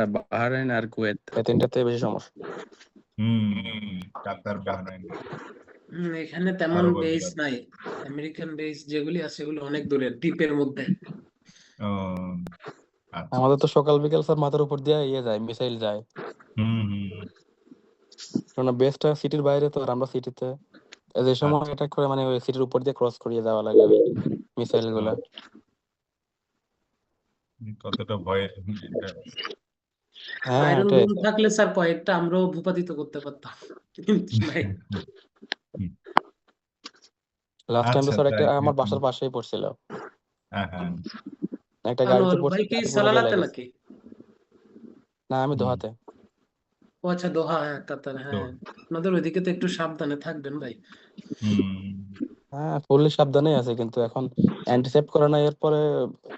Bahrain আর Kuwait, এই তিনটাতে বেশি সমস্যা। কাতার, বাহরাইন, এখানে তেমন আরব বেস আমিরাত। নাই। আমেরিকান বেস যেগুলি আছে সেগুলো অনেক দূরে, দ্বীপের মধ্যে। ও আচ্ছা। আমাদের তো সকাল বিকেল স্যার মাথার উপর দিয়ে ইয়ে যায়, মিসাইল যায়। হুম। কারণ বেসটা সিটির বাইরে, তো আর আমরা সিটিতে। যে সময় আচ্ছা। অ্যাটাক করে মানে ওই সিটির উপর দিয়ে ক্রস করিয়ে যাওয়া লাগে ওই মিসাইল গুলা। কতটা ভয়ের এটা। হ্যাঁ আয়রন এটাই। ডোম থাকলে স্যার কয়েকটা আমরাও ভূপাতিত করতে পারতাম, কিন্তু নাই। লাস্ট টাইম তো আচ্ছা, স্যার একটা তাই আমার বাসার পাশেই পড়ছিল, হ্যাঁ। একটা গাড়িতে আনোয়ার পড়ছে, ভাই কি গাড়ি পুরো জ্বলে সালালাতে গেছে। নাকি? না, আমি হুম, দোহাতে। ও আচ্ছা, দোহা, হ্যাঁ কাতার, তো হ্যাঁ। আপনাদের ওইদিকে তো একটু সাবধানে থাকবেন ভাই। হুম, হ্যাঁ ফুললি সাবধানে আছে, কিন্তু এখন অ্যান্টিসেপ্ট করে না, এরপরে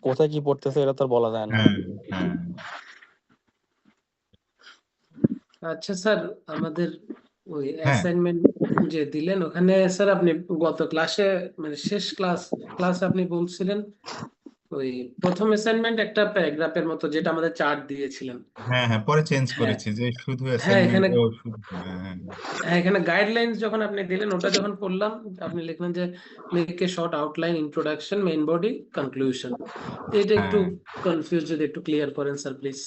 কোথায় কি পড়তেছে এটা তো আর বলা যায় না। হ্যাঁ। আচ্ছা স্যার, আমাদের ওই হ্যাঁ, অ্যাসাইনমেন্ট যে দিলেন ওখানে স্যার, আপনি গত ক্লাসে মানে শেষ ক্লাস আপনি বলছিলেন ওই প্রথম অ্যাসাইনমেন্ট একটা প্যারাগ্রাফের মতো, যেটা আমাদের চার্ট দিয়েছিলেন। হ্যাঁ, পরে চেঞ্জ হ্যাঁ, করেছি যে শুধু হ্যাঁ অ্যাসাইনমেন্ট এখানে, ও শুধু হ্যাঁ। হ্যাঁ এখানে গাইডলাইন্স যখন আপনি দিলেন, ওটা যখন পড়লাম, আপনি লিখলেন যে make a short outline, introduction, main body, conclusion. এটা একটু হ্যাঁ, কনফিউজ, যদি একটু ক্লিয়ার করেন স্যার প্লিজ।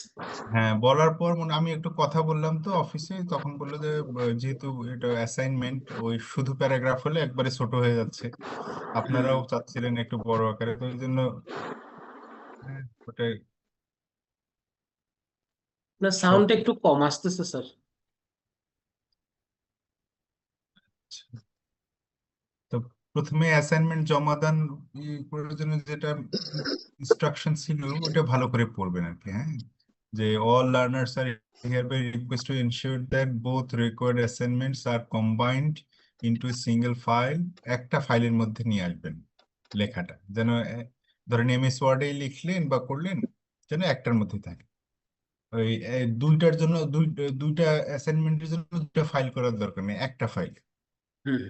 হ্যাঁ, বলার পর আমি একটু কথা বললাম তো অফিসে, তখন বললো যে যেহেতু এটা অ্যাসাইনমেন্ট, ওই শুধু প্যারাগ্রাফ হলে একবারে ছোট হয়ে যাচ্ছে, হুম, আপনারাও চাচ্ছিলেন একটু বড় আকারে, তো এই জন্য ওটাই। আপনার শর্ট। সাউন্ড একটু কম আসতেছে স্যার। তো প্রথমে অ্যাসাইনমেন্ট জমা দেন, করার জন্য যেটা ইনস্ট্রাকশন ছিল ওটা ভালো করে পড়বেন আর কি। হ্যাঁ, যে all learners are hereby request to ensure that both required assignments are combined into a single file। একটা ফাইলের মধ্যে নিয়ে আসবেন লেখাটা, যেন ধরেন এমএস ওয়ার্ডে লিখলেন বা করলেন, যেন একটার মধ্যে থাকে। ওই দুইটার জন্য দুইটা অ্যাসাইনমেন্টের জন্য দুইটা ফাইল করার দরকার নেই, একটা ফাইল। হুম,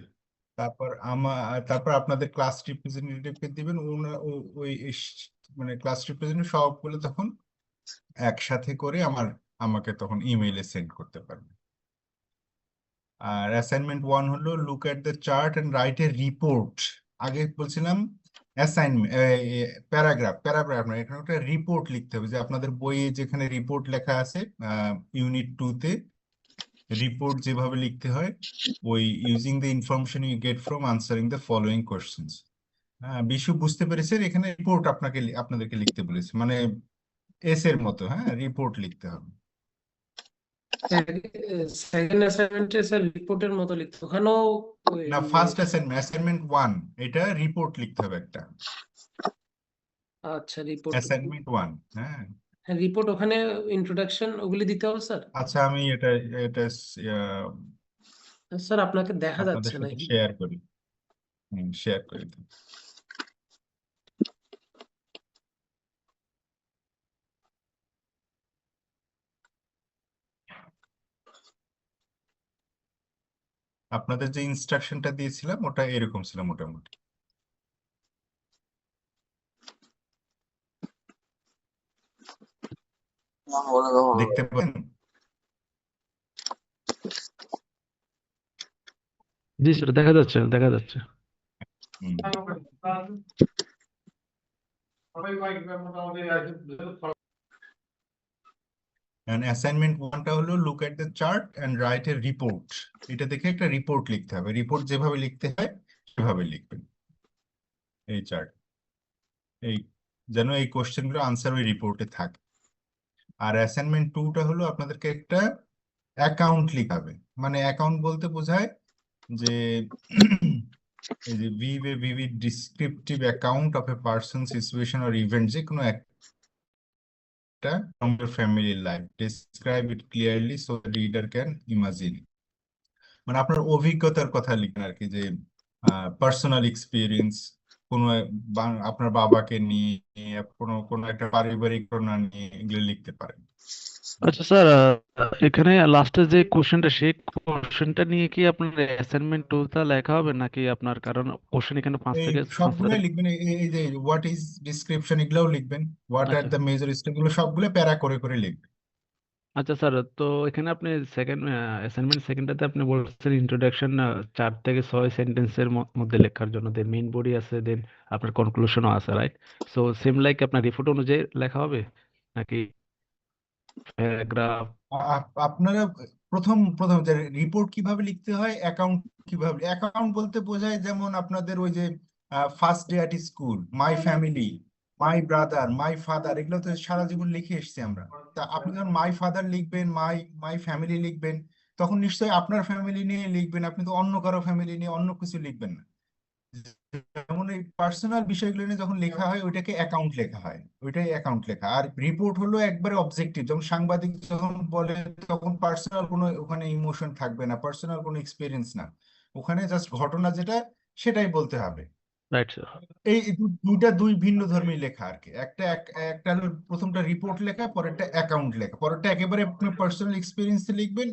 তারপর আপনাদের ক্লাস রিপ্রেজেন্টেটিভকে দিবেন, ওই মানে ক্লাস রিপ্রেজেন্টেটিভ সবগুলো তখন একসাথে করে আমাকে তখন ইমেইলে সেন্ড করতে পারবে। আর অ্যাসাইনমেন্ট 1 হলো look at the chart and write a report. আগে বলছিলাম অ্যাসাইনমেন্ট প্যারাগ্রাফ না, এখানে একটা রিপোর্ট লিখতে হবে, যে আপনাদের বইয়ে যেখানে রিপোর্ট লেখা আছে ইউনিট 2-তে রিপোর্ট যেভাবে লিখতে হয়, ওই using the information you get from answering the following questions. হ্যাঁ, বিশু বুঝতে পেরেছেন, এখানে রিপোর্ট আপনাদেরকে লিখতে বলেছে, মানে এস এর মতো। হ্যাঁ, রিপোর্ট লিখতে হবে। সেকেন্ড অ্যাসাইনমেন্টে স্যার রিপোর্টের মতো লিখতে, ওখানেও ওই না, মানে, ফার্স্ট অ্যাসাইনমেন্ট 1 এটা রিপোর্ট লিখতে হবে একটা। আচ্ছা রিপোর্ট, অ্যাসাইনমেন্ট 1। হ্যাঁ, হ্যাঁ রিপোর্ট ওখানে ইন্ট্রোডাকশন ওগুলি দিতে হবে স্যার। আচ্ছা, আমি এটা এটা স্যার আপনাকে দেখা আপনাদের যাচ্ছে না। সাথে শেয়ার করি। শেয়ার করি তো। আপনাদের যে ইনস্ট্রাকশনটা দিয়েছিলাম ওটা এরকম ছিল মোটামুটি। দেখতে পাবেন। জি স্যার, দেখা যাচ্ছে দেখা যাচ্ছে। হুম। অ্যাসাইনমেন্ট 1টা হলো look at the chart and write a report. এটা দেখে একটা রিপোর্ট লিখতে হবে, রিপোর্ট যেভাবে লিখতে হয় সেভাবে লিখবেন। এই চার্ট, এই যেন এই কোশ্চেনগুলো আনসার ওই রিপোর্টে থাকে। আর অ্যাসাইনমেন্ট 2টা হলো আপনাদেরকে একটা অ্যাকাউন্ট লিখাবে। মানে অ্যাকাউন্ট বলতে বোঝায় যে এই যে vivid descriptive account of a person, situation or event, যে কোনো একটা from your family life, describe it clearly so the reader can imagine। মানে আপনার অভিজ্ঞতার কথা লিখবেন আর কি, যে পার্সোনাল এক্সপিরিয়েন্স, কোনো আপনার বাবাকে নিয়ে, কোনো কোনো একটা পারিবারিক ঘটনা নিয়ে, এগুলো লিখতে পারেন। আচ্ছা স্যার, এখানে লাস্টে যে কোশ্চেনটা, সেই কোশ্চেনটা নিয়ে কি আপনার অ্যাসাইনমেন্ট টুলটা লেখা হবে নাকি আপনার, কারণ কোশ্চেন এখানে 5 এই থেকে 5 সবগুলোই থেকে। লিখবেন, এই যে হোয়াট ইজ ডিসক্রিপশন, এগুলোও লিখবেন, হোয়াট আর আচ্ছা দ্য মেজর স্টেপ, এগুলো সবগুলো প্যারা করে করে লিখবেন। আচ্ছা স্যার, তো এখানে আপনি সেকেন্ড অ্যাসাইনমেন্ট সেকেন্ডটাতে আপনি বলছেন ইন্ট্রোডাকশন 4 থেকে 6 সেন্টেন্সের মধ্যে লেখার জন্য, দেন মেইন বডি আছে, দেন আপনার কনক্লুশনও আছে, রাইট? সো সেম লাইক আপনার রিপোর্ট অনুযায়ী লেখা হবে নাকি প্যারাগ্রাফ? আপনারা প্রথম প্রথম যে রিপোর্ট কিভাবে লিখতে হয়, অ্যাকাউন্ট কিভাবে, অ্যাকাউন্ট বলতে বোঝায় যেমন আপনাদের ওই যে first day at school, my family, my brother, my father, এগুলো তো সারা জীবন লিখে এসেছি আমরা। তা আপনি যখন মাই ফাদার লিখবেন, মাই মাই ফ্যামিলি লিখবেন, তখন নিশ্চয়ই আপনার ফ্যামিলি নিয়ে লিখবেন, আপনি তো অন্য কারো ফ্যামিলি নিয়ে অন্য কিছু লিখবেন না। যেমন এই পার্সোনাল বিষয়গুলো নিয়ে যখন লেখা হয় ওইটাকে অ্যাকাউন্ট লেখা হয়, ওইটাই অ্যাকাউন্ট লেখা। আর রিপোর্ট হলো একবারে অবজেক্টিভ, যেমন সাংবাদিক যখন বলে তখন পার্সোনাল কোনো ওখানে ইমোশন থাকবে না, পার্সোনাল কোনো এক্সপিরিয়েন্স না, ওখানে জাস্ট ঘটনা যেটা সেটাই বলতে হবে। Right sir. এই দুইটা দুই ভিন্ন ধর্মী লেখা আর কি। একটা হলো প্রথমটা রিপোর্ট লেখা, পরেরটা অ্যাকাউন্ট লেখা। পরেরটা একেবারে আপনি পার্সোনাল এক্সপিরিয়েন্স লিখবেন,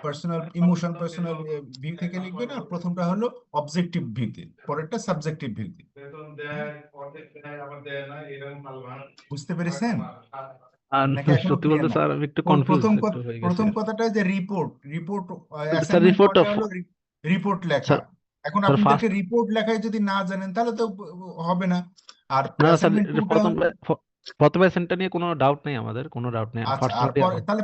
পার্সোনাল ইমোশন, পার্সোনাল ভিউ থেকে লিখবেন। আর প্রথমটা হলো অবজেক্টিভ ভিউতে, পরেরটা সাবজেক্টিভ ভিউতে। বুঝতে পেরেছেন আর নাকি এখনো সত্যি ক্লিয়ার বলতে না? স্যার আমি একটু কনফিউজ একটু হয়ে গেছি প্রথম আর কি। কথাটা যে রিপোর্ট, স্যার অ্যাসাইনমেন্ট রিপোর্ট ওয়ানটা হলো রিপোর্ট লেখা। স্যার এখন স্যার আপনাদেরকে ফার্স্ট, রিপোর্ট লেখায় যদি না জানেন তাহলে তো হবে না। আর না স্যার, অ্যাসাইনমেন্ট টুটা প্রথম প্রথম অ্যাসাইনটা নিয়ে কোনো ডাউট নেই আমাদের, কোনো ডাউট নেই। আচ্ছা, ফার্স্ট আর ওয়ানটি পরে তাহলে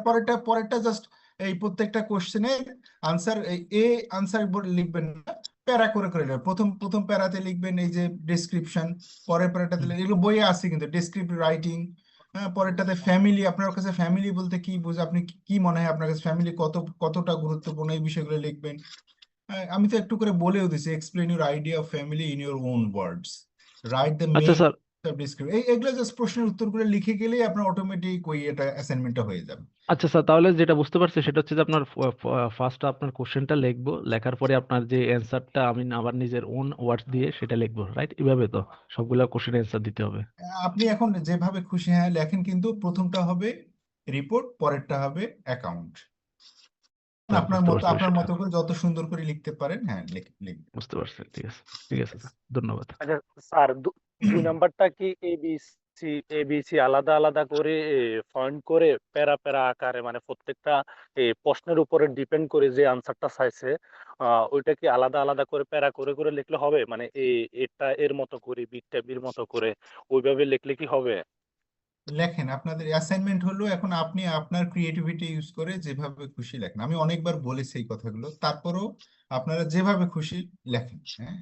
পরেরটা জাস্ট এই প্রত্যেকটা কোশ্চেনের আনসার, এ আনসার লিখবেন না, প্যারা করে করে লিখবেন। প্রথম প্রথম প্যারাতে লিখবেন এই যে ডেসক্রিপশন, পরের প্যারাটাতে এগুলো বইয়ে আছে কিন্তু ডেসক্রিপটিভ রাইটিং। হ্যাঁ, পরেরটাতে ফ্যামিলি, আপনার কাছে ফ্যামিলি বলতে কি বোঝে, আপনি কি মনে হয় আপনার কাছে ফ্যামিলি কতটা গুরুত্বপূর্ণ, এই বিষয়গুলো লিখবেন। আমি তো একটু করে বলেও দিছি, explain your idea of family in your own words, write the আচ্ছা মেইন স্যার। এগুলো জাস্ট প্রশ্নের উত্তরগুলো লিখে গেলেই আপনার অটোমেটিক ওই এটা অ্যাসাইনমেন্টটা হয়ে যাবে। আচ্ছা স্যার, তাহলে যেটা বুঝতে পারছি সেটা হচ্ছে যে আপনার ফার্স্ট আপনার কোশ্চেনটা লিখবো, লেখার পরে আপনার যে অ্যান্সারটা আমি আবার নিজের ওন ওয়ার্ড দিয়ে সেটা লিখবো, রাইট? এইভাবে তো সবগুলা কোশ্চেনের অ্যান্সার দিতে হবে। আপনি এখন যেভাবে খুশি হ্যাঁ লেখেন, কিন্তু প্রথমটা হবে রিপোর্ট, পরেরটা হবে অ্যাকাউন্ট। স্যার আপনার বুঝতে মতো পারছি আপনার বিষয়টা, মতো করে যত সুন্দর করে লিখতে পারেন, হ্যাঁ লিখবেন। বুঝতে পারছি। ঠিক আছে, ঠিক আছে স্যার, ধন্যবাদ। আচ্ছা স্যার, 2 নাম্বারটা কি এবিসি আলাদা আলাদা করে পয়েন্ট করে প্যারা প্যারা আকারে, মানে প্রত্যেকটা প্রশ্নের উপরে ডিপেন্ড করে যে আনসারটা চাইছে ওইটা কি আলাদা আলাদা করে প্যারা করে করে লিখলে হবে? মানে এটা এর মতো করে, বিটটা বির মতো করে ওইভাবে লিখলে কি হবে? লেখেন, আপনাদের অ্যাসাইনমেন্ট হলো এখন আপনি আপনার ক্রিয়েটিভিটি ইউজ করে যেভাবে খুশি লেখেন। আমি অনেকবার বলেছি এই কথাগুলো, তারপরেও আপনারা যেভাবে খুশি লেখেন, হ্যাঁ,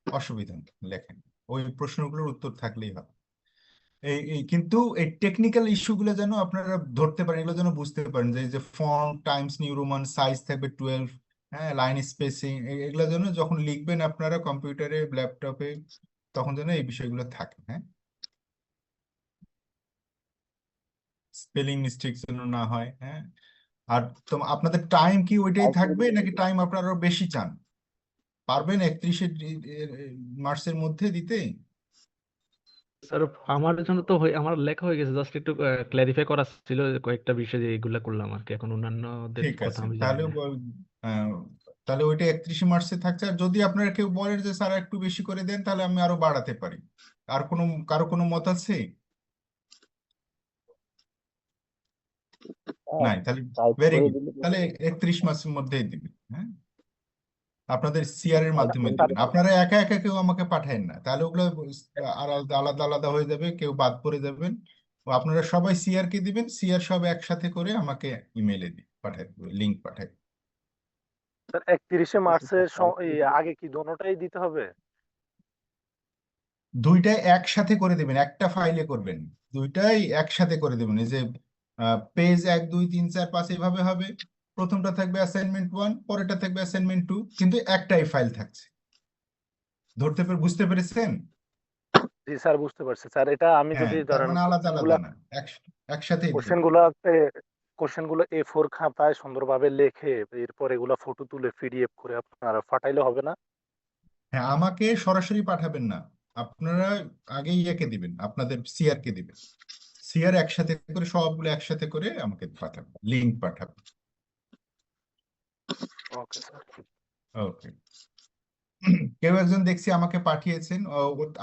অসুবিধা নেই, লেখেন। ওই প্রশ্নগুলোর উত্তর থাকলেই হবে। এই কিন্তু এই টেকনিক্যাল ইস্যুগুলো যেন আপনারা ধরতে পারেন, এগুলো যেন বুঝতে পারেন, যে এই যে font Times new Roman, size থাকবে 12, হ্যাঁ, লাইন স্পেসিং, এগুলো যেন যখন লিখবেন আপনারা কম্পিউটারে, ল্যাপটপে, তখন যেন এই বিষয়গুলো থাকে, হ্যাঁ, স্পেলিং মিস্টেক যেন না হয়, হ্যাঁ। আর তো আপনাদের টাইম কি ওইটাই থাকবে নাকি টাইম আপনারা আরো বেশি চান? পারবেন 31শে মার্চের মধ্যে দিতে? স্যার আমার জন্য তো আমার লেখা হয়ে গেছে, জাস্ট একটু ক্ল্যারিফাই করা ছিল কয়েকটা বিষয়, যে এগুলা করলাম আর কি। এখন অন্যান্যদের ঠিক কথা আছে, আমি জানি তাহলে না। আহ, তাহলে ওইটা 31শে মার্চে থাকছে। আর যদি আপনারা কেউ বলেন যে স্যার একটু বেশি করে দেন, তাহলে আমি আরো বাড়াতে পারি। আর কারো কোনো মত আছে? নাই, তাহলে ভেরি গুড, তাহলে 31 মাসের মধ্যেই দিবেন, হ্যাঁ। আপনাদের সিআর এর মাধ্যমে দিবেন, আপনারা একা একা কেউ আমাকে পাঠায়েন না, তাহলে ওগুলো আলাদা আলাদা আলাদা হয়ে যাবে, কেউ বাদ পড়ে যাবেন। আপনারা সবাই সিআর কে দিবেন, সিআর সব একসাথে করে আমাকে ইমেইলে পাঠাই, লিংক পাঠাই। স্যার 31শে মার্চের আগে কি দোনোটাই দিতে হবে? দুইটাই একসাথে করে দেবেন, একটা ফাইলে করবেন, দুইটাই একসাথে করে দেবেন। এই যে পেজ 1 2 3 4 5 এইভাবে হবে। প্রথমটা থাকবে অ্যাসাইনমেন্ট 1, পরেরটা থাকবে অ্যাসাইনমেন্ট 2, কিন্তু একটাই ফাইল থাকছে। বুঝতে পেরেছেন? জি স্যার, বুঝতে পারছি স্যার। এটা আমি হ্যাঁ, যদি তার ধরেন মানে আলাদা আলাদা না, একসাথেই দিবেন। কোশ্চেনগুলো A4 খাতায় সুন্দরভাবে লিখে এরপর এগুলা ফটো তুলে পিডিএফ করে আপনারা পাঠাইলে হবে না? হ্যাঁ, আমাকে সরাসরি পাঠাবেন না, আপনারা আগে ইয়েকে দিবেন, আপনাদের সিআর কে দিবেন। সিআর একসাথে করে সবগুলো একসাথে করে আমাকে পাঠাবেন, লিংক পাঠাবেন। Okay sir. ওকে। কেউ একজন দেখছি আমাকে পাঠিয়েছেন,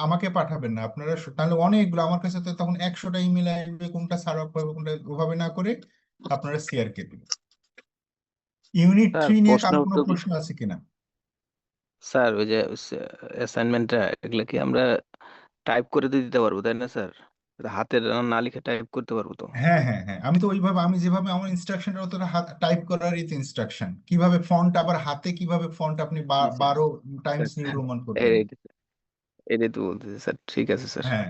আমাকে পাঠাবেন না আপনারা, তাহলে অনেকগুলো আমার কাছে তো তখন 100টা ইমেল আসবে, কোনটা সার্ভ হবে কোনটা, ওভাবে না করে আপনারা সিআরকে দিবেন। ইউনিট স্যার 3 নিয়ে কারো প্রশ্ন কোনো তো প্রশ্ন আছে কিনা? স্যার ওই যে অ্যাসাইনমেন্টটা এগুলো কি আমরা টাইপ করে দিয়ে দিতে পারবো তাই না স্যার? হাতের না লিখে টাইপ করতে পারবো তো? হ্যাঁ হ্যাঁ হ্যাঁ, আমি তো ওইভাবে, আমি যেভাবে আমার ইনস্ট্রাকশন ওটা টাইপ করারই তো ইনস্ট্রাকশন, কিভাবে ফন্ট, আবার হাতে কিভাবে ফন্ট আপনি জি sir 12 Times sir New Roman করবেন। এটাই তো বলতেছি স্যার, ঠিক আছে স্যার। হ্যাঁ,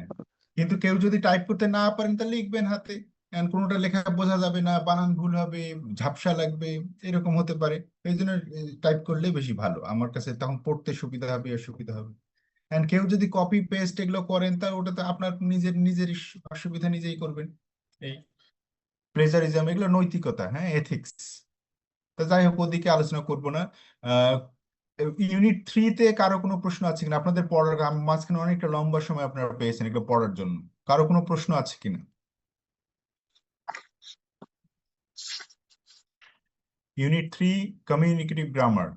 কিন্তু কেউ যদি টাইপ করতে না পারেন তা লিখবেন হাতে, and কোনোটা লেখা বোঝা যাবে না, বানান ভুল হবে, ঝাপসা লাগবে, এরকম হতে পারে। এই জন্য টাইপ করলে বেশি ভালো, আমার কাছে তখন পড়তে সুবিধা হবে আর সুবিধা হবে। এন্ড কেউ যদি কপি পেস্ট এগুলো করেন তা ওটা তো আপনার নিজের নিজের অসুবিধা নিজেই করবেন। এই প্লেজারিজম এগুলো নৈতিকতা, হ্যাঁ, এথিক্স। তা যাই হোক, ওদিকে আলোচনা করব না। ইউনিট 3-তে কারো কোনো প্রশ্ন আছে কিনা আপনাদের পড়ার, মাঝখানে অনেকটা লম্বা সময় আপনারা পেয়েছেন এগুলো পড়ার জন্য, কারো কোনো প্রশ্ন আছে কিনা? ইউনিট 3 কমিউনিকেটিভ গ্রামার,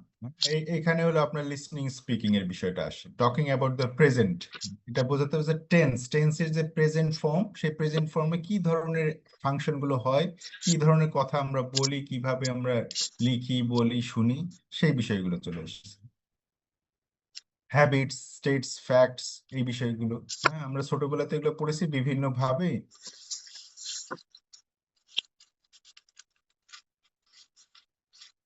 এখানে হলো আপনার লিসনিং স্পিকিং এর বিষয়টা আসে। টকিং অ্যাবাউট দ্য প্রেজেন্ট, এটা বোঝাতে হবে যে টেন্সের যে প্রেজেন্ট ফর্ম, সেই প্রেজেন্ট ফর্মে কি ধরনের ফাংশন গুলো হয়, কি ধরনের কথা আমরা বলি, কিভাবে আমরা লিখি, বলি, শুনি, সেই বিষয়গুলো চলে এসেছে। হ্যাবিটস, স্টেটস, ফ্যাক্টস, এই বিষয়গুলো, হ্যাঁ, আমরা ছোটবেলাতে এগুলো পড়েছি বিভিন্ন ভাবে।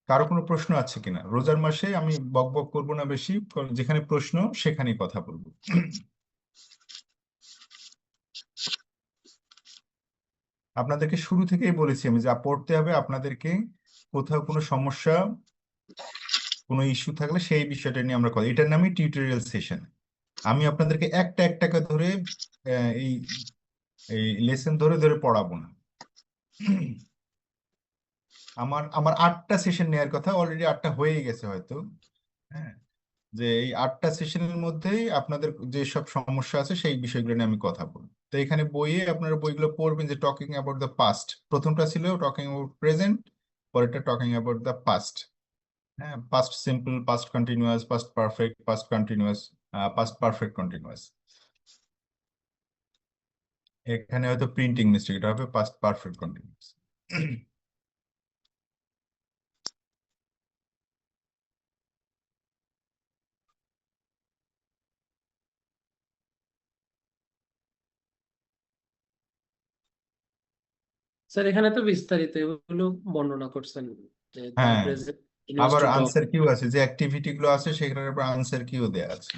কারো কোনো প্রশ্ন আছে কিনা? রোজার মাসে আমি বক বক করবো না বেশি, যেখানে প্রশ্ন সেখানেই কথা বলবো। আপনাদেরকে শুরু থেকেই বলেছি আমি, যা পড়তে হবে আপনাদেরকে, কোথাও কোনো সমস্যা, কোনো ইস্যু থাকলে সেই বিষয়টা নিয়ে আমরা কথা, এটার নামই টিউটোরিয়াল সেশন। আমি আপনাদেরকে একটা একটা ধরে এই এই লেসন ধরে ধরে পড়াবো না। আমার আমার 8টা সেশন নেওয়ার কথা, অলরেডি 8টা হয়ে গেছে হয়তো, হ্যাঁ, যে এই 8টা সেশনের মধ্যেই আপনাদের যে সব সমস্যা আছে সেই বিষয়গুলো নিয়ে আমি কথা বলবো। তো এখানে বইয়ে আপনারা বইগুলো পড়বেন, যে টকিং অ্যাবাউট দ্য পাস্ট, প্রথমটা ছিল টকিং অ্যাবাউট প্রেজেন্ট, পরেরটা টকিং অ্যাবাউট দ্য পাস্ট। হ্যাঁ, past simple, past continuous, past perfect, past continuous, past perfect continuous. এখানে হয়তো প্রিন্টিং মিস্টেক, এটা হবে পাস্ট পারফেক্ট কন্টিনিউয়াস। স্যার এখানে তো বিস্তারিত এগুলো বর্ণনা করছেন, যে তার হ্যাঁ, প্রেজেন্ট আবার টু টক। আনসার কিউ আছে, যে অ্যাক্টিভিটি গুলো আছে সেখানের উপর আনসার কিউ দেওয়া আছে।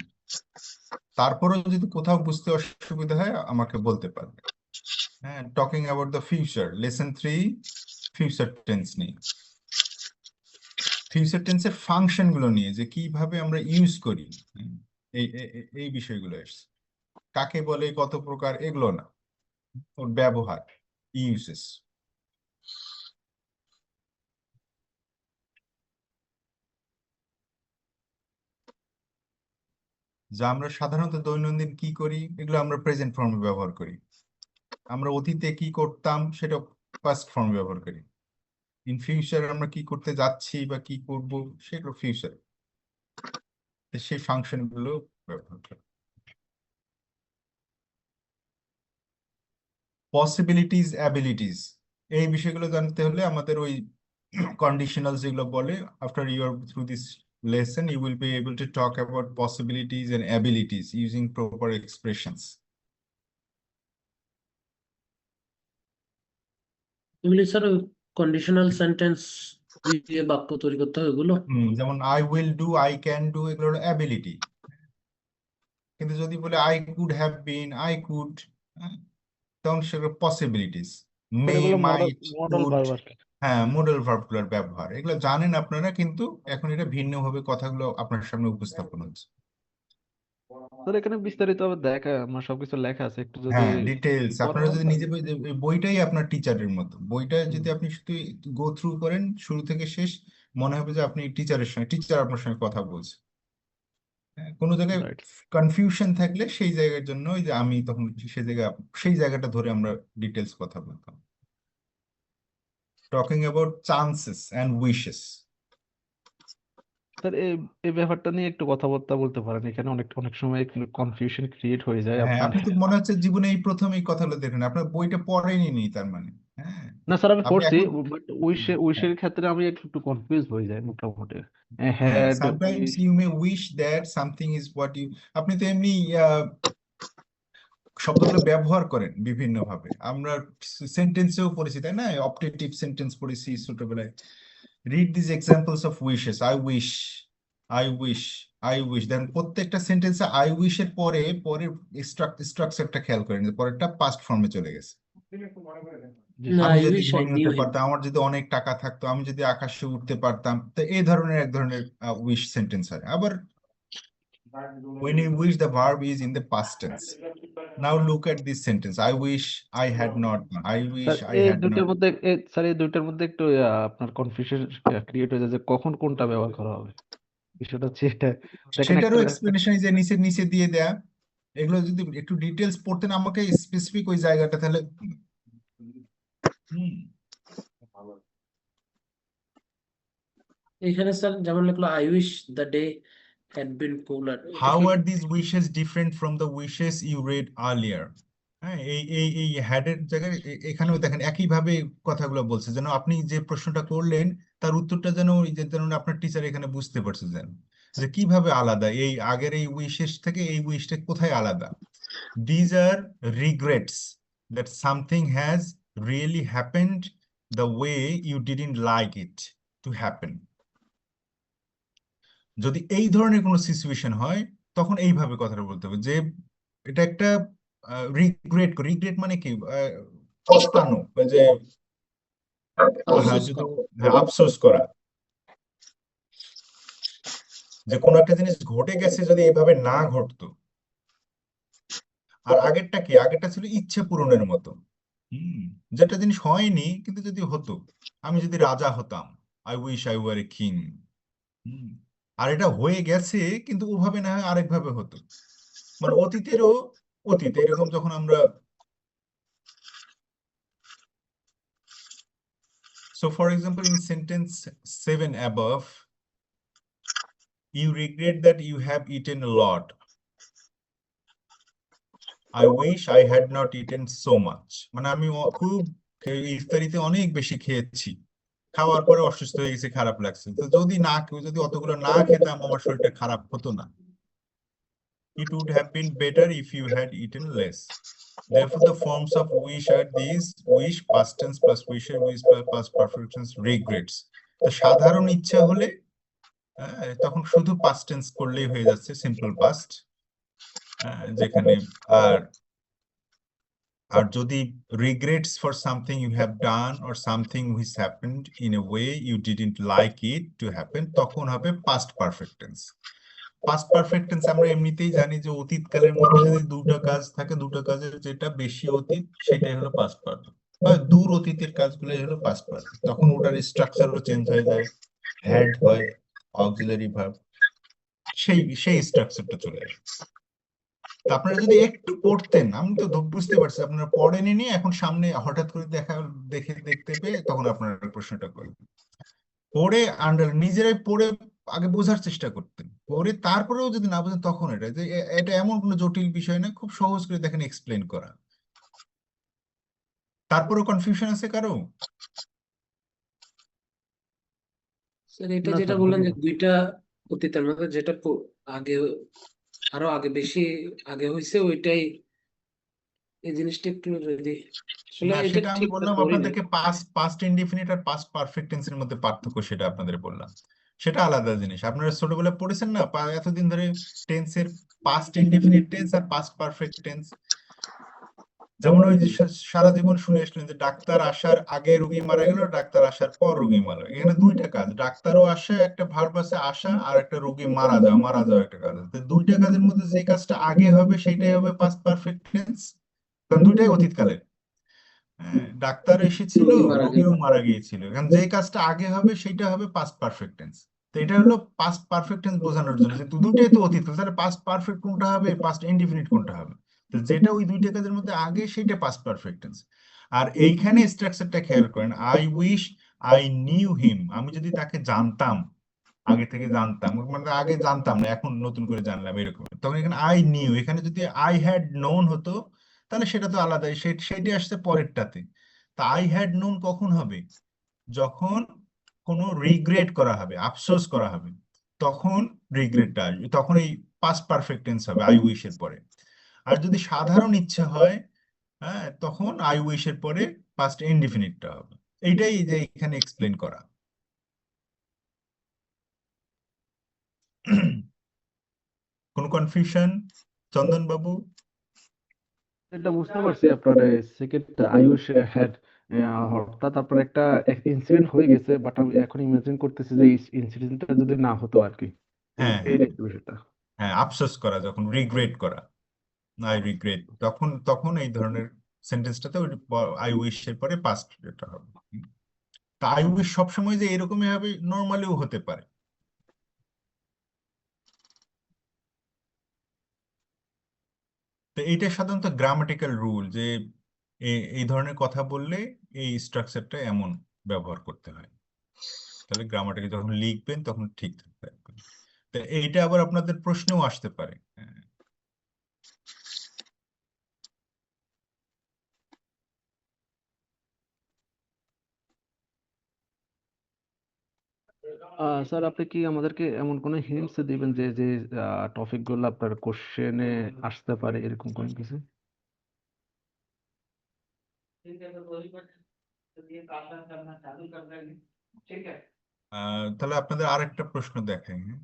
তারপরেও যদি কোথাও বুঝতে অসুবিধা হয় আমাকে বলতে পারবে। হ্যাঁ, talking about the future, lesson 3 future tense নিয়ে, ফিউচার টেন্সের ফাংশন গুলো নিয়ে, যে কিভাবে আমরা ইউজ করি, এই বিষয়গুলো এসছে। কাকে বলে, কত প্রকার, এগুলো না, ওর ব্যবহার, ইউজেস। যা আমরা সাধারণত দৈনন্দিন কি করি, এগুলো আমরা প্রেজেন্ট ফর্মে ব্যবহার করি। আমরা অতীতে কি করতাম সেটা পাস্ট ফর্মে ব্যবহার করি। ইন ফিউচার আমরা কি করতে যাচ্ছি বা কি করব, সেগুলো ফিউচার, সেই ফাংশন গুলো ব্যবহার করি। পসিবিলিটিস, অ্যাবিলিটিস, এই বিষয়গুলো জানতে হলে আমাদের ওই কন্ডিশনাল যেগুলো বলে, after you are through this lesson you will be able to talk about possibilities and abilities using proper expressions. এগুলি স্যার কন্ডিশনাল সেন্টেন্স দিয়ে বাক্য তৈরি করতে হবে এগুলো। যেমন I will do, I can do, এগুলো হলো অ্যাবিলিটি। কিন্তু যদি বলে I could have been, I could, তখন সেগুলো পসিবিলিটিস। মে, এগুলো মাইট, মডেল কুড, ভার্ব আর কি। হ্যাঁ, মোডাল ভার্বগুলোর ব্যবহার, এগুলো জানেন আপনারা, কিন্তু এখন এটা ভিন্নভাবে কথাগুলো আপনার সামনে উপস্থাপন হচ্ছে। স্যার এখানে বিস্তারিত ভাবে দেখা আমার সবকিছু লেখা আছে, একটু যদি হ্যাঁ, ডিটেলস, পড়া আপনারা হয় যদি নিজে এই বইটাই আপনার টিচারের মতো, বইটা যদি হুম, আপনি শুধু গো থ্রু করেন শুরু থেকে শেষ, মনে হবে যে আপনি টিচারের সঙ্গে, টিচার আপনার সঙ্গে কথা বলছে। হ্যাঁ, কোনো জায়গায় রাইট। কনফিউশন থাকলে সেই জায়গার জন্য ওই যে আমি তখন সেই জায়গাটা ধরে আমরা ডিটেলস কথা বলতাম। Talking about chances and wishes. Sir এই এই ব্যাপারটা নিয়ে একটু কথাবার্তা বলতে পারেন, এখানে অনেক অনেক সময় কনফিউশন ক্রিয়েট হয়ে যায় হ্যাঁ, আপনার। আপনি তো মনে হচ্ছে জীবনে এই প্রথম এই কথাগুলো দেখেন, আপনার বইটা পড়েনি নি তার মানে। হ্যাঁ, না স্যার আমি আপনি করছি, এখন বাট উইশের ক্ষেত্রে আমি একটু কনফিউজ হয়ে যাই মোটামুটি। Had sometimes wish, you may wish that something is what you, আপনি তো এমনি শব্দগুলো ব্যবহার করেন বিভিন্ন ভাবে। আমরা সেন্টেন্সেও পড়েছি তাই না, অপটেটিভ সেন্টেন্স পড়েছি ছোটবেলায়। Read this examples of wishes, I wish, I wish, I wish. Then প্রত্যেকটা সেন্টেন্সে আই উইশ এর পরে পরের স্ট্রাকচারটা খেয়াল করেন, যে পরেরটা পাস্ট ফর্মে চলে গেছে। জি না, স্যার। আমি I যদি wish I ধনী knew হতে him. পারতাম, আমার যদি অনেক টাকা থাকতো, আমি যদি আকাশে উঠতে পারতাম, তো এই ধরনের এক ধরনের উইশ সেন্টেন্স হয়। আবার when you wish, the verb is in the past tense. Now look at this sentence, I wish I had not, I sir wish I এই had not. দুইটার মধ্যে স্যার এই দুইটার মধ্যে একটু আপনার কনফিউশন ক্রিয়েট হয়ে যায় যে কখন কোনটা ব্যবহার করা হবে। বিষয়টা হচ্ছে এটা, দেখেন সেটারও একটা এক্সপ্লেনেশন যে নিচে নিচে দিয়ে দেয়া। এগুলো যদি একটু ডিটেলস পড়তেন আমাকে স্পেসিফিক ওই জায়গাটা, তাহলে এখানে স্যার যেমন লিখলো I wish the day had been cooler. এটা how কি are these wishes different from the wishes you read earlier? হ্যাঁ, এই হ্যাডের জায়গায় এখানেও দেখেন একইভাবে কথাগুলো বলছে, যেন আপনি যে প্রশ্নটা করলেন তার উত্তরটা যেন ওই যে যেন আপনার টিচার এখানে বুঝতে পারছে যেন, যে কিভাবে আলাদা এই আগের এই উইশেস থেকে এই উইশটা কোথায় আলাদা। These are regrets that something has really happened the way you didn't like it to happen. যদি এই ধরনের কোনো সিচুয়েশন হয় তখন এইভাবে কথাটা বলতে হবে, যে এটা একটা রিগ্রেট, রিগ্রেট মানে কি, পস্তানো, যে আফসোস যদি করা। আফসোস করা, যে কোনো একটা জিনিস ঘটে গেছে যদি এইভাবে না ঘটতো। আর আগেরটা কি, আগেরটা ছিল ইচ্ছে পূরণের মতো। যেটা জিনিস হয়নি কিন্তু যদি হতো, আমি যদি রাজা হতাম, I wish I were a king. আর এটা হয়ে গেছে কিন্তু ওভাবে না হয় আরেকভাবে হতো, মানে অতীতেরও অতীত। এরকম যখন আমরা, so for example in sentence 7 above, you regret that you have eaten a lot, I wish I had not eaten so much, মানে আমি খুব ইফতারিতে অনেক বেশি খেয়েছি, খাওয়ার পরে অসুস্থ হয়ে গেছে, খারাপ লাগছে। তো যদি অতগুলো না খেতাম আমার শরীরটা খারাপ হতো না। It would have been better if you had eaten less. Therefore, the forms of wish are these: wish, past tense plus wishes, wish plus past perfect tense, regrets. তো সাধারণ ইচ্ছা হলে তখন শুধু past tense করলেই হয়ে যাচ্ছে, simple past, যেখানে আর যদি regrets for something you have done or something which happened in a way you didn't like it to happen, তখন হবে past perfect tense. Past perfect tense আমরা এমনিতেই জানি যে অতীতকালের মধ্যে যদি দুটো কাজ থাকে, দুটো কাজের যেটা বেশি অতীত সেটাই হলো পাস্ট পারফেক্ট, বা দূর অতীতের কাজগুলোই হলো পাস্ট পারফেক্ট। তখন ওটার স্ট্রাকচারও চেঞ্জ হয়ে যায়, হ্যাড হয়, অক্সিলারি ভার্ব, সেই স্ট্রাকচারটা চলে আসে। তা আপনারা যদি একটু পড়তেন, আমি তো বুঝতে পারছি আপনারা পড়েনি নিয়ে এখন সামনে হঠাৎ করে দেখতে পেয়ে তখন আপনারা প্রশ্নটা করবেন। পড়ে নিজেরাই পড়ে আগে বোঝার চেষ্টা করতেন, পড়ে তারপরেও যদি না বোঝেন তখন এটা যে এটা এমন কোনো জটিল বিষয় না, খুব সহজ করে দেখেন এক্সপ্লেন করা। তারপরেও কনফিউশন আছে কারো? স্যার এটা না যেটা স্যার, বললেন যে ধন্যবাদ। দুইটা অতীতের মধ্যে যেটা আগে আরো আগে বেশি আগে হয়েছে ওইটাই, এই জিনিসটা একটু যদি আসলে না, এটা সেটা আমি ঠিক বললাম করি নাই। আপনাদেরকে, পাস্ট ইনডিফিনিট আর পাস্ট পারফেক্ট টেন্সের মধ্যে পার্থক্য সেটা আপনাদের বললাম, সেটা আলাদা জিনিস। আপনারা ছোটবেলায় পড়েছেন না এতদিন ধরে টেন্সের পাস্ট ইনডিফিনিট টেন্স আর পাস্ট পারফেক্ট টেন্স। যেমন ওই যে সারা জীবন শুনে আসলেন যে ডাক্তার আসার আগে রোগী মারা গেল, ডাক্তার আসার পর রোগী মারা গেল। এখানে দুইটা কাজ, ডাক্তারও আসে একটা ভার্ব আছে আসা, আর একটা রোগী মারা যাওয়া একটা কাজ আছে। দুইটা কাজের মধ্যে যে কাজটা আগে হবে সেটাই হবে পাস্ট পারফেক্ট টেন্স, কারণ দুইটাই অতীতকালে। ডাক্তার এসেছিল, রোগী মারা রোগীও গেল। মারা গিয়েছিল, কারণ যে কাজটা আগে হবে সেটা হবে পাস্ট পারফেক্ট টেন্স। তো এটা হলো পাস্ট পারফেক্ট টেন্স বোঝানোর জন্য যে দুইটাই তো অতীত, তাহলে পাস্ট পারফেক্ট কোনটা হবে, পাস্ট ইনডিফিনিট কোনটা হবে। তো যেটা ওই দুইটা কাজের মধ্যে আগে সেটা পাস্ট পারফেক্ট টেন্স। আর এইখানে স্ট্রাকচারটা খেয়াল করেন, আই উইশ আই নিউ হিম, আমি যদি তাকে জানতাম, আগে থেকে জানতাম, মানে আগে জানতাম না এখন নতুন করে জানলাম এরকম, তখন এখানে আই নিউ, এখানে যদি আই হ্যাড নোন হতো তাহলে সেটা তো আলাদাই, সেটি আসছে পরেরটাতে। তা আই হ্যাড নোন কখন হবে? যখন কোনো রিগ্রেট করা হবে, আফসোস করা হবে, তখন রিগ্রেটটা আসবে, তখন এই পাস্ট পারফেক্ট টেন্স হবে আই উইশের পরে। আর যদি সাধারণ ইচ্ছে হয়, হ্যাঁ, তখন আই উইশের পরে পাস্ট ইনডিফিনিটটা হবে। এইটাই যে এখানে এক্সপ্লেন করা। কোনো কনফিউশন, চন্দন বাবু? এটা বুঝতে পারছি আপনার সেকেন্ড আয়ুষ হ্যাড, অর্থাৎ আপনার একটা ইনসিডেন্ট হয়ে গেছে, বাট আমি এখন ইমাজিন করতেছি যে এই ইনসিডেন্টটা যদি না হতো আর কি, হ্যাঁ এই হ্যাঁ বিষয়টা। হ্যাঁ, আফসোস করা, যখন রিগ্রেট করা, আই রিগ্রেট, তখন তখন এই ধরনের সেন্টেন্সটাতে আই উইশ এর পরে পাস্ট এটা হবে। তা আই উইশ সবসময় যে এরকমই হবে নর্মালিও হতে পারে। তো এইটা সাধারণত গ্রামাটিক্যাল রুল, যে এই ধরনের কথা বললে এই স্ট্রাকচারটা এমন ব্যবহার করতে হয়। তাহলে গ্রামাটিক্যাল যখন লিখবেন তখন ঠিক থাকবে। তো এইটা আবার আপনাদের প্রশ্নেও আসতে পারে। হ্যাঁ। স্যার আপনি কি আমাদেরকে এমন কোনো হিন্টস দিবেন যে যে টপিক গুলো আপনার কোশ্চেনে আসতে পারে, এরকম কোনো কিছু? তাহলে আপনাদের আরেকটা প্রশ্ন দেখাই। হ্যাঁ।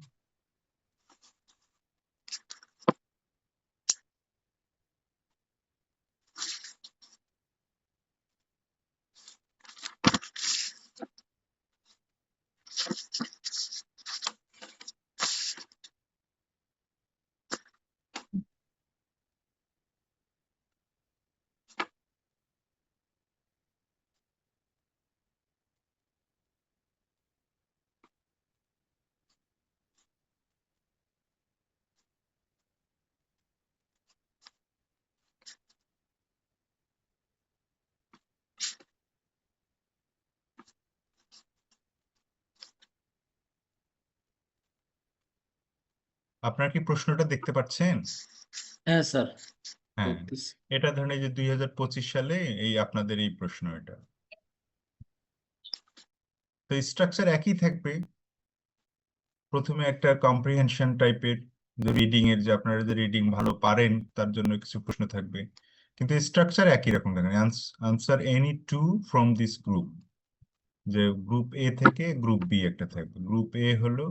আপনারা কি প্রশ্নটা দেখতে পাচ্ছেন? হ্যাঁ স্যার, হ্যাঁ, দেখতেছি। এটা ধরেন এই যে 2025 সালে এই আপনাদের এই প্রশ্ন, এটা তো স্ট্রাকচার একই থাকবে। প্রথমে একটা কম্প্রিহেনশন টাইপের, যে রিডিং এর, যে আপনারা যে রিডিং ভালো পারেন তার জন্য কিছু প্রশ্ন থাকবে, কিন্তু স্ট্রাকচার একই রকম দেখেন। Answer any two from this group, যে গ্রুপ এ থেকে গ্রুপ বি একটা থাকবে। গ্রুপ এ হলো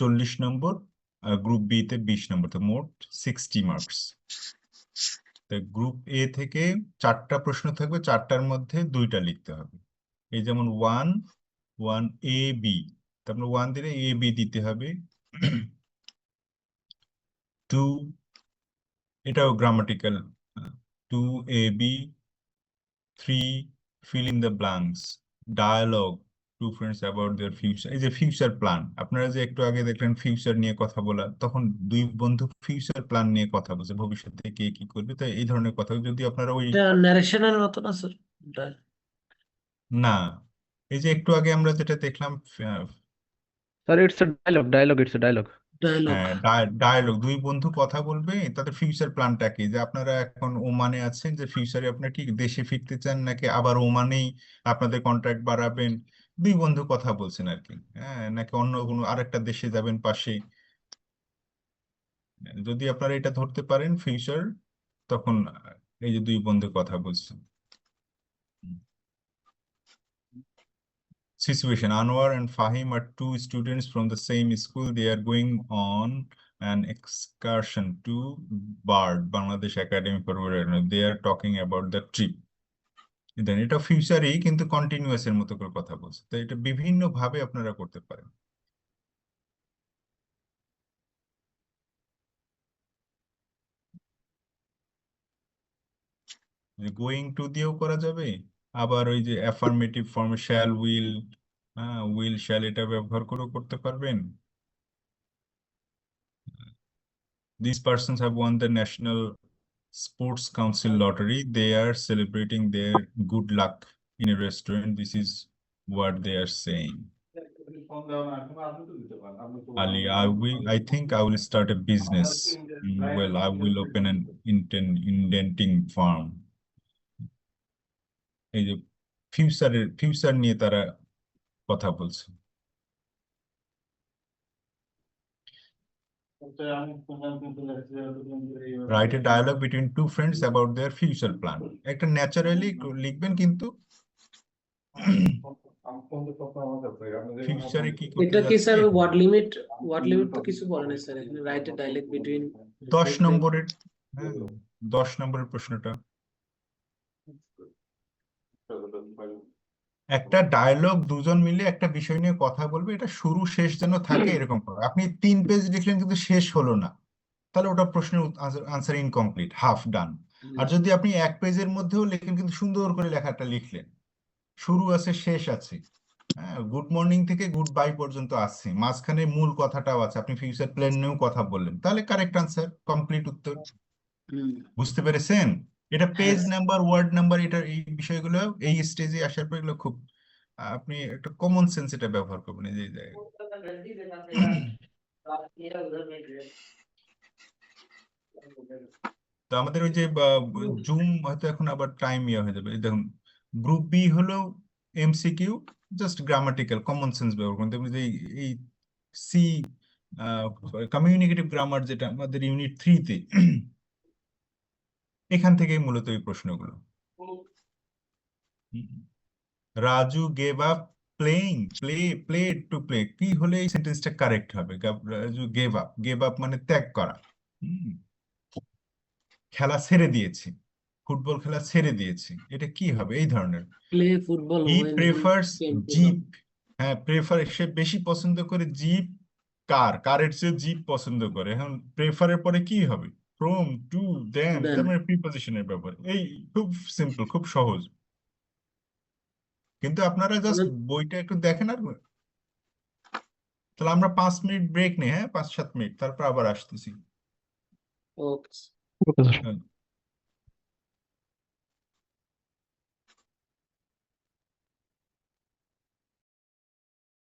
40 নম্বর, আর গ্রুপ বি তে 20 নম্বর, তো মোট 60 মার্কস। তো গ্রুপ এ থেকে 4টা প্রশ্ন থাকবে, 4টার মধ্যে 2টা লিখতে হবে। এই যেমন 1 এ বি, তারপরে 1 দিলে এ বি দিতে হবে। 2, এটাও grammatical, 2 A B. 3, fill in the blanks, dialogue, two friends about their future। এই যে ফিউচার প্ল্যান, আপনারা যে একটু আগে দেখলেন ফিউচার নিয়ে কথা বলা, তখন দুই বন্ধু ফিউচার প্ল্যান নিয়ে কথা বলছে, ভবিষ্যতে কে কি করবে। তো এই ধরনের কথা যদি আপনারা ওই, এটা ন্যারেশনের মতো না স্যার? না, এই যে একটু আগে আমরা যেটা দেখলাম, sir it's a dialogue, it's a dialogue. Dialogue. হ্যাঁ, ডায়ালগ, দুই বন্ধু কথা বলবে, তাদের ফিউচার প্ল্যানটা কি, যে আপনারা এখন ওমানে আছেন, যে ফিউচারে আপনারা কি দেশে ফিরতে চান, নাকি আবার ওমানেই আপনাদের কন্ট্রাক্ট বাড়াবেন। দুই বন্ধু কথা বলছেন আর কি। হ্যাঁ, নাকি অন্য কোনো আরেকটা দেশে যাবেন পাশে। যদি আপনারা এটা ধরতে পারেন ফিউচার, তখন এই যে দুই বন্ধু কথা বলছেন। Situation: Anwar and Fahim are two students from the same school. They are going on an excursion to BARD, Bangladesh Academy for Rural. They are talking about the trip. দেন এটা ফিউচারেই কিন্তু কন্টিনিউয়াস এর মতো করে কথা বলছে। তো এটা বিভিন্ন ভাবে আপনারা করতে পারেন। গোয়িং টু দিয়েও করা যাবে, আবার ওই যে অ্যাফার্মেটিভ ফর্মে শ্যাল, উইল, উইল শ্যাল, এটা ব্যবহার করেও করতে পারবেন। These persons have won the National Sports Council lottery. They are celebrating their good luck in a restaurant. This is what they are saying. Ali, I think I will start a business. Well, I will open an indenting farm. এই যে future নিয়ে তারা কথা বলছে। Write a dialogue between two friends about their future plan. একটা naturally লিখবেন, কিন্তু ফিউচারে কি করতে এটা কি যাচ্ছে স্যার এটা। ওয়ার্ড লিমিট তো কিছু বলে নাই স্যার এখানে, রাইট এ ডায়ালগ বিটুইন 10 নম্বরের, হ্যাঁ 10 নম্বরের প্রশ্নটা। একটা ডায়লগ দুজন মিলে একটা বিষয় নিয়ে কথা বলবে, এটা শুরু শেষ যেন থাকে এরকম করে। আপনি 3 পেজ লিখলেন কিন্তু শেষ হলো না, তাহলে ওটা প্রশ্নের আনসার ইনকমপ্লিট, হাফ ডান। আর যদি আপনি 1 পেজের মধ্যেও লেখেন কিন্তু সুন্দর করে লেখাটা লিখলেন, শুরু আছে শেষ আছে, হ্যাঁ গুড মর্নিং থেকে গুড বাই পর্যন্ত আছে, মাঝখানে মূল কথাটাও আছে, আপনি ফিউচার প্ল্যান নিয়েও কথা বললেন, তাহলে কারেক্ট আনসার, কমপ্লিট উত্তর। বুঝতে পেরেছেন? এটা পেজ নাম্বার, ওয়ার্ড নাম্বার, এটা এই বিষয়গুলো এই স্টেজে আসার পর এগুলো খুব আপনি একটা কমন সেন্স এটা ব্যবহার করবেন এই যে জায়গায়। তো আমাদের ওই যে জুম হয়তো এখন আবার টাইম হয়ে যাবে। এই দেখুন, গ্রুপ বি হলো MCQ, just grammatical common sense ব্যবহার করুন। দেখুন যে এই সি কমিউনিকেটিভ গ্রামার, যেটা আমাদের ইউনিট 3-তে, এখান থেকেই মূলত এই প্রশ্নগুলো। Raju gave up playing, played to play, কি হলে এই সেন্টেন্সটা কারেক্ট হবে? রাজু গেভ আপ মানে ত্যাগ করা। খেলা ছেড়ে দিয়েছি, ফুটবল খেলা ছেড়ে দিয়েছি, এটা কি হবে এই ধরনের? প্লে ফুটবল হি প্রেফার্স জিপ, হ্যাঁ প্রেফার, সে বেশি পছন্দ করে জিপ, কারের চেয়ে জিপ পছন্দ করে। এখন প্রেফারের পরে কি হবে? ফ্রম, টু, দেন, তার মানে প্রিপজিশনের ব্যবহার। এই খুব সিম্পল, খুব সহজ। কিন্তু আপনারা জাস্ট বইটা একটু দেখেন। আর তাহলে আমরা 5 মিনিট ব্রেক নেই, হ্যাঁ 5-7 মিনিট, তারপর আবার আসতেছি। ওকে। Okay sir.